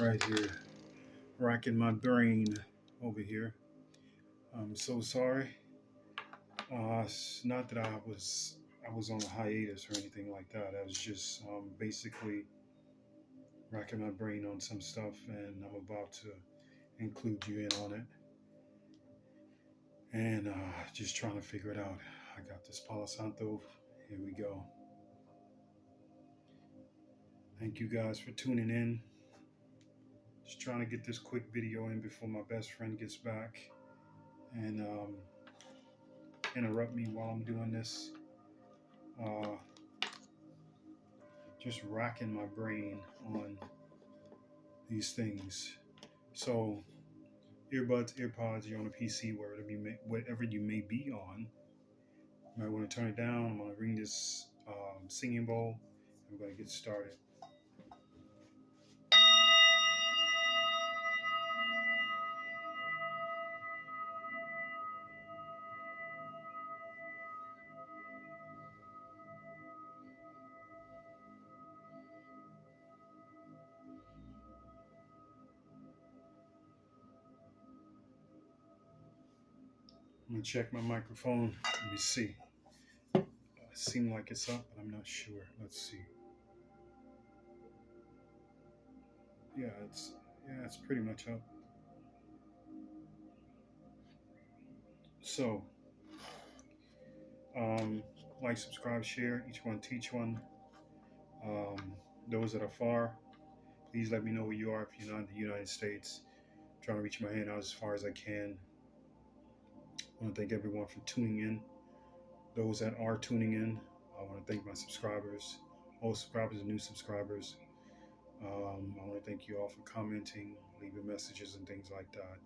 right here, racking my brain over here. I'm so sorry. It's not that I was on a hiatus or anything like that. I was just basically racking my brain on some stuff, and I'm about to include you in on it, and just trying to figure it out. I got this Palo Santo. Here we go. Thank you guys for tuning in. Just trying to get this quick video in before my best friend gets back and interrupt me while I'm doing this. Uh, just racking my brain on these things. So, earbuds, earpods, you're on a PC, whatever you may be on, you might want to turn it down. I'm going to ring this singing bowl, and we're going to get started. I'm going to check my microphone. Let me see. It seems like it's up, but I'm not sure. Let's see. Yeah, it's pretty much up. So, um, like, subscribe, share. Each one teach one. Um, those that are far, please let me know where you are if you're not in the United States. I'm trying to reach my hand out as far as I can. I want to thank everyone for tuning in. Those that are tuning in, I want to thank my subscribers, old subscribers and new subscribers. I want to thank you all for commenting, leaving messages and things like that.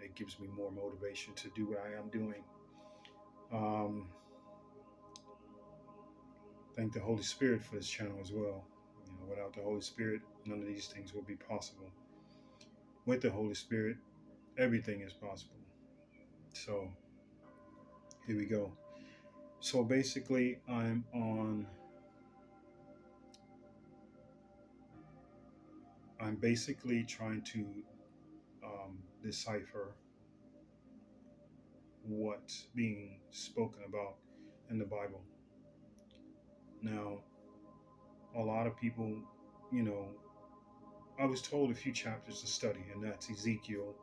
It gives me more motivation to do what I am doing. Um, thank the Holy Spirit for this channel as well. Without the Holy Spirit, none of these things will be possible. With the Holy Spirit, everything is possible. So here we go. So basically, I'm basically trying to decipher what's being spoken about in the Bible. Now, a lot of people, you know, I was told a few chapters to study, and that's Ezekiel,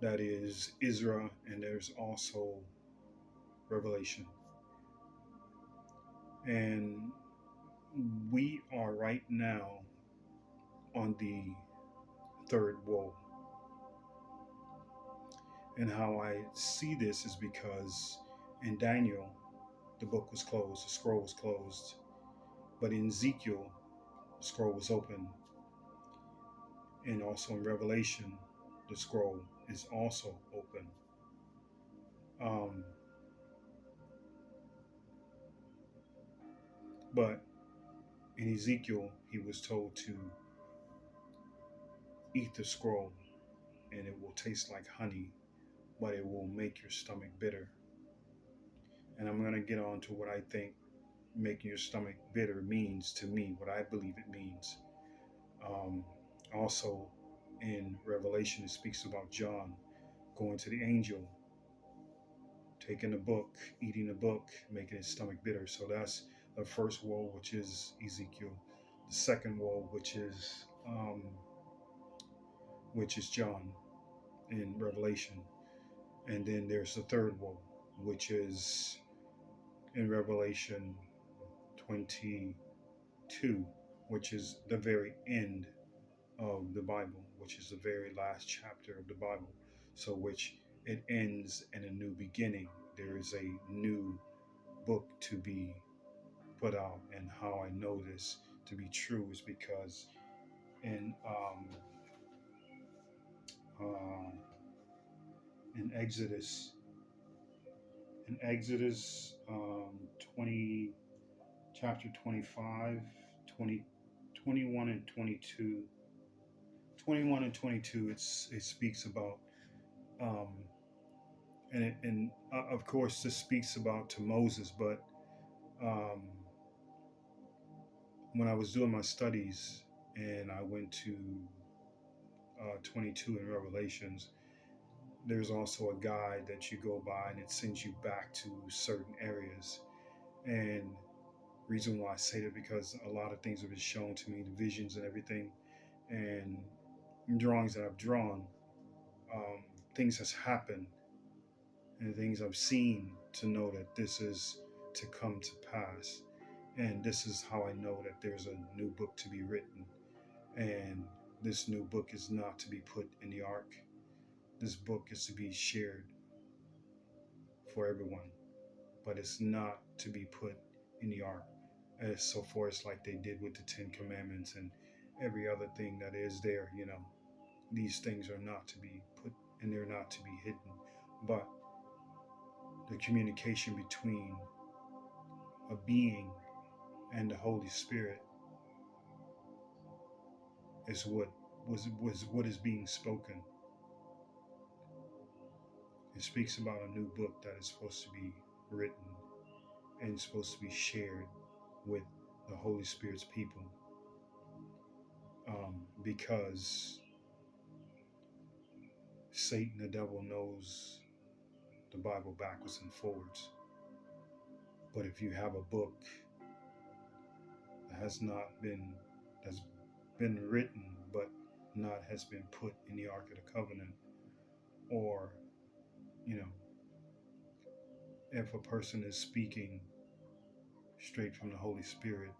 that is Ezra, and there's also Revelation. And we are right now on the third woe. And how I see this is because in Daniel, the book was closed, the scroll was closed. But in Ezekiel, the scroll was open. And also in Revelation, the scroll is also open. But in Ezekiel, he was told to eat the scroll and it will taste like honey, but it will make your stomach bitter. And I'm going to get on to what I think making your stomach bitter means to me, what I believe it means. Also, in Revelation, it speaks about John going to the angel, taking the book, eating the book, making his stomach bitter. So that's the first woe, which is Ezekiel. The second woe, which is John in Revelation. And then there's the third woe, which is in Revelation 22, which is the very end of the Bible, which is the very last chapter of the Bible. So which it ends in a new beginning. There is a new book to be put out. And how I know this to be true is because in uh, in Exodus, 20, chapter 25, 20, 21 and 22, 21 and 22, it speaks about, of course this speaks about to Moses, but um, when I was doing my studies, and I went to 22 in Revelations. There's also a guide that you go by, and it sends you back to certain areas. And reason why I say that, because a lot of things have been shown to me, the visions and everything, and drawings that I've drawn, um, things has happened, and things I've seen to know that this is to come to pass. And this is how I know that there's a new book to be written. And this new book is not to be put in the ark. This book is to be shared for everyone, but it's not to be put in the ark. As so far as like they did with the Ten Commandments and every other thing that is there, these things are not to be put, and they're not to be hidden. But the communication between a being and the Holy Spirit is was what is being spoken. It speaks about a new book that is supposed to be written and supposed to be shared with the Holy Spirit's people, because Satan, the devil, knows the Bible backwards and forwards. But if you have a book that that's been written but not has been put in the Ark of the Covenant, or if a person is speaking straight from the Holy Spirit,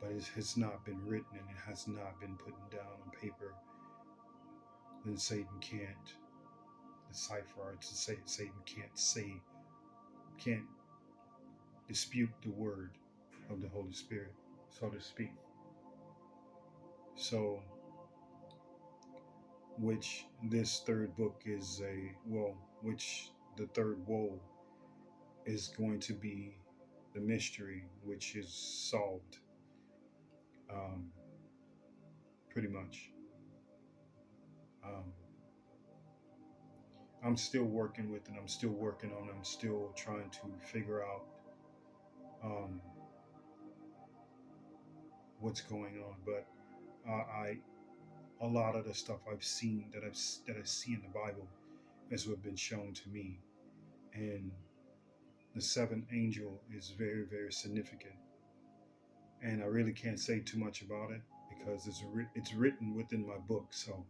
but it has not been written and it has not been put down on paper, then Satan can't decipher, or to say Satan can't dispute the word of the Holy Spirit, so to speak. So, which this third book is which the third woe is going to be the mystery, which is solved, pretty much. I'm still working with it. I'm still working on it. I'm still trying to figure out what's going on. But a lot of the stuff I've seen that I see in the Bible is what been shown to me, and the seventh angel is very, very significant. And I really can't say too much about it because it's written within my book, so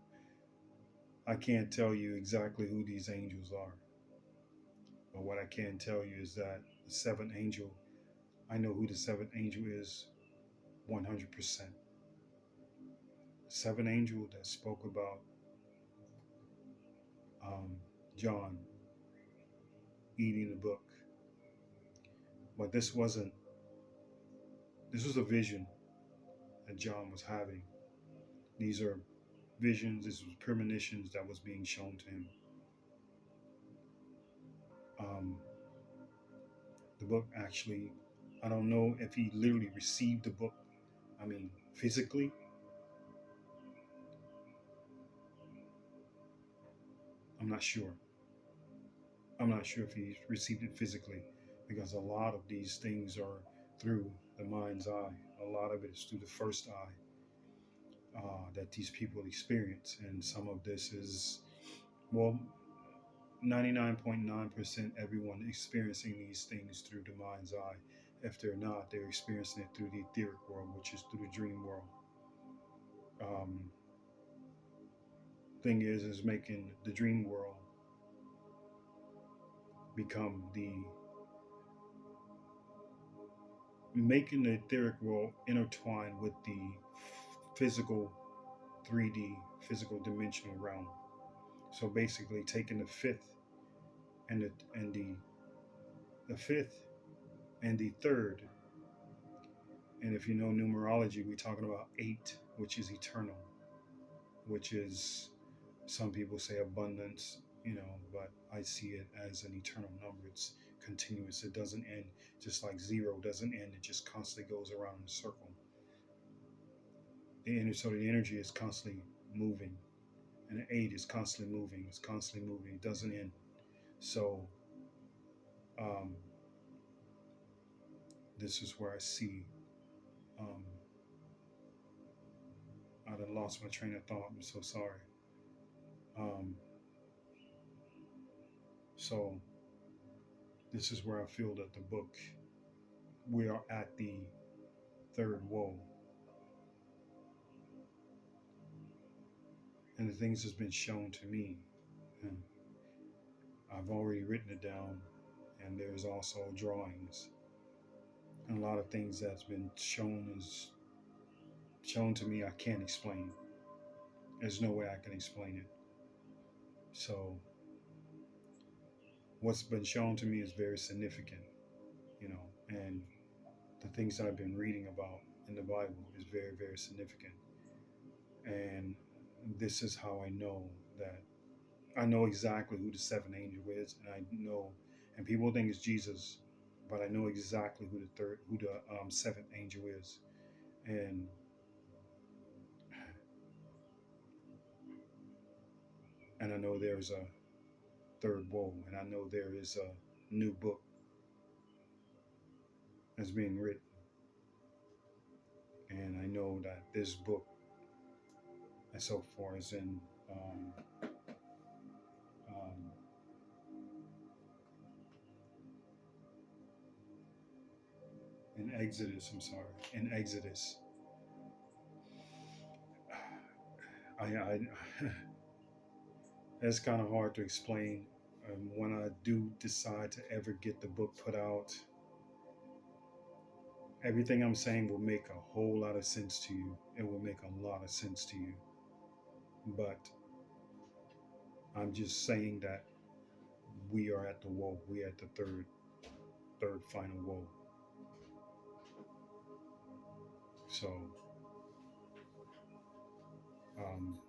I can't tell you exactly who these angels are. But what I can tell you is that the seventh angel, I know who the seventh angel is 100%. The seventh angel that spoke about John eating the book. But this was a vision that John was having. These are visions, this was premonitions that was being shown to him. The book actually, I don't know if he literally received the book, physically. I'm not sure. I'm not sure if he received it physically, because a lot of these things are through the mind's eye. A lot of it is through the first eye that these people experience. And some of this is, 99.9% everyone experiencing these things through the mind's eye. If they're not, they're experiencing it through the etheric world, which is through the dream world. Thing is making the dream world become making the etheric world intertwine with the physical 3D physical dimensional realm. So basically taking the fifth and the fifth and the third, and if you know numerology, we're talking about 8, which is eternal, which is, some people say abundance, but I see it as an eternal number. It's continuous. It doesn't end, just like 0 doesn't end. It just constantly goes around in a circle. So the energy is constantly moving, and the 8 is constantly moving. It's constantly moving. It doesn't end. So this is where I see lost my train of thought. I'm so sorry. Um, so this is where I feel that the book, we are at the third woe. And the things that's been shown to me, and I've already written it down, and there's also drawings and a lot of things that's been shown to me I can't explain. There's no way I can explain it. So what's been shown to me is very significant, and the things that I've been reading about in the Bible is very, very significant. And this is how I know that I know exactly who the seventh angel is, and I know, and people think it's Jesus, but I know exactly who the seventh angel is, and I know there's a third woe, and I know there is a new book that's being written, and I know that this book, and so far, is um, in Exodus. I'm sorry, in Exodus. I It's kind of hard to explain. When I do decide to ever get the book put out, everything I'm saying will make a whole lot of sense to you. It will make a lot of sense to you. But I'm just saying that we are at the woe. We are at the third final woe. So um,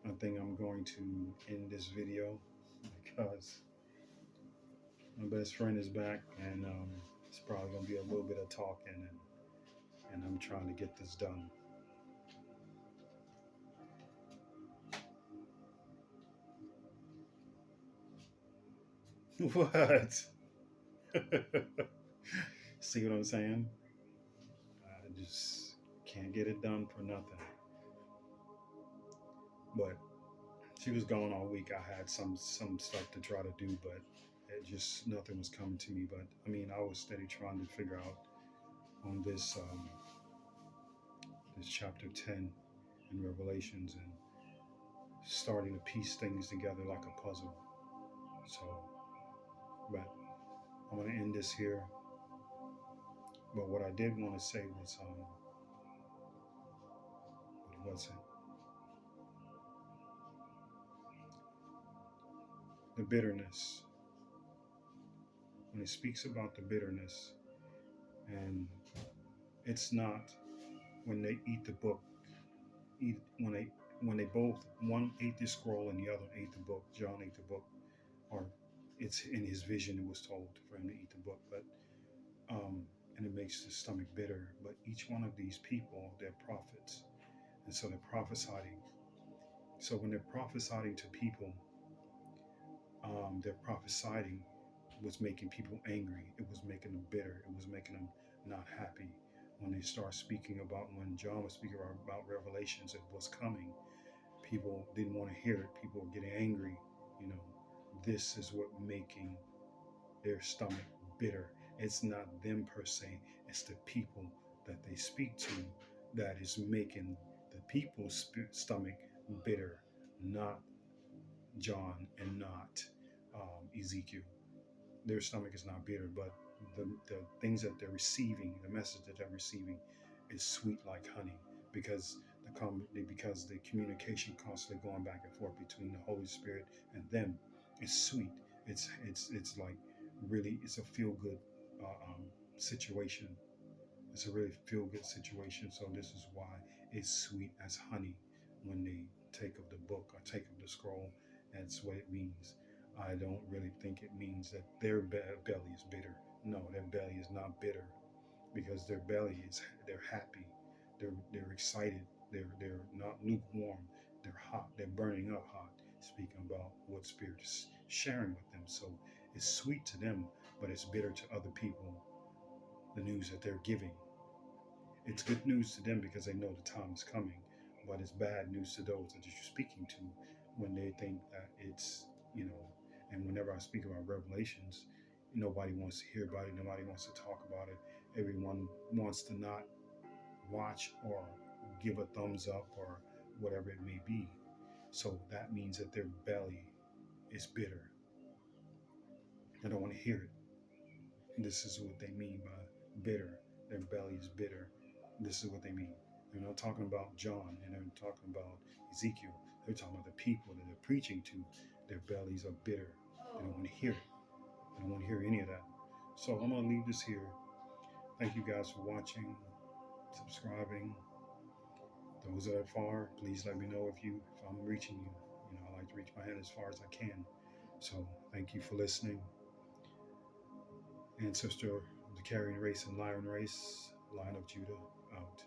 I think I'm going to end this video because my best friend is back, and it's probably going to be a little bit of talking, and I'm trying to get this done. What? See what I'm saying? I just can't get it done for nothing. But she was gone all week. I had some stuff to try to do, but it just nothing was coming to me. But I mean, I was steady trying to figure out on this chapter 10 in Revelations, and starting to piece things together like a puzzle. So, but I'm gonna end this here. But what I did want to say was, what was it? The bitterness. When it speaks about the bitterness, and it's not when they eat the book, when they both, one ate the scroll and the other ate the book. John ate the book, or it's in his vision. It was told for him to eat the book, but and it makes the stomach bitter. But each one of these people, they're prophets, and so they're prophesying. So when they're prophesying to people, their prophesying was making people angry. It was making them bitter. It was making them not happy. When they start speaking about, when John was speaking about Revelations, it was coming. People didn't want to hear it. People were getting angry. You know, this is what making their stomach bitter. It's not them per se. It's the people that they speak to that is making the people's stomach bitter, not John and not Ezekiel. Their stomach is not bitter, but the things that they're receiving, the message that they're receiving, is sweet like honey, because because the communication constantly going back and forth between the Holy Spirit and them is sweet. It's like really, it's a feel good situation. It's a really feel good situation. So this is why it's sweet as honey when they take of the book or take of the scroll. That's what it means. I don't really think it means that their belly is bitter. No, their belly is not bitter, because their belly is, they're happy, they're excited, they're not lukewarm, they're hot, they're burning up hot, speaking about what Spirit is sharing with them. So it's sweet to them, but it's bitter to other people, the news that they're giving. It's good news to them because they know the time is coming, but it's bad news to those that you're speaking to when they think that it's, you know, and whenever I speak about Revelations, nobody wants to hear about it, nobody wants to talk about it. Everyone wants to not watch or give a thumbs up or whatever it may be. So that means that their belly is bitter. They don't want to hear it. And this is what they mean by bitter. Their belly is bitter. This is what they mean. They're not talking about John and they're talking about Ezekiel. They're talking about the people that they're preaching to. Their bellies are bitter. They don't want to hear it. They don't want to hear any of that. So I'm going to leave this here. Thank you guys for watching, subscribing. Those that are far, please let me know if I'm reaching you. You know, I like to reach my hand as far as I can. So thank you for listening. Ancestor of the carrion race and lion race, Lion of Judah, out.